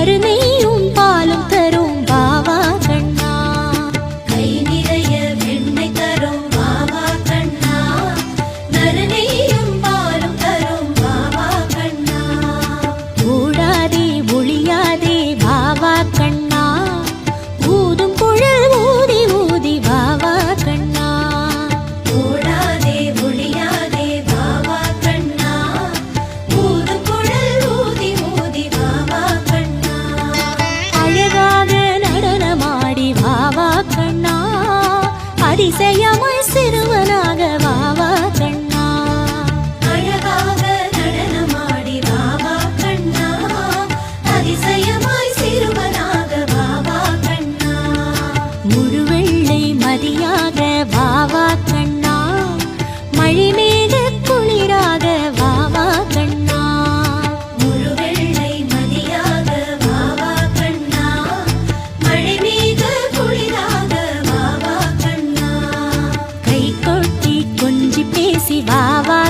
நறுநெய்யும் பாலும் தரும் வாவா கண்ணா. கை நிறைய வெண்ணெய் தரும் வாவா கண்ணா, நறுநெய்யும் பாலும் தரும் வாவா கண்ணா. ஓடாதே ஒளியாதே வாவா கண்ணா, ஊதும் குழல் ஊதி ஊதி வாவா கண்ணா. ஓடாதே ஒளியாதே வாவா கண்ணா, ஊதும் குழல் ஊதி ஊதி வாவா கண்ணா. அழகாக நடனமாடி வாவா கண்ணா, அதிசயமாய் சிறுவனாக வாவா கண்ணா. அழகாக நடனமாடி வாவா கண்ணா, அதிசயமாய் சிறுவனாக வாவா கண்ணா. முழுவெள்ளை மதியாக வாவா கண்ணா, மழைமேக குளிராக வாவா கண்ணா. முழுவெள்ளை மதியாக வாவா கண்ணா, மழைமீக குளிராக வாவா கண்ணா. கை கொட்டி கொஞ்சி பேசி வாவா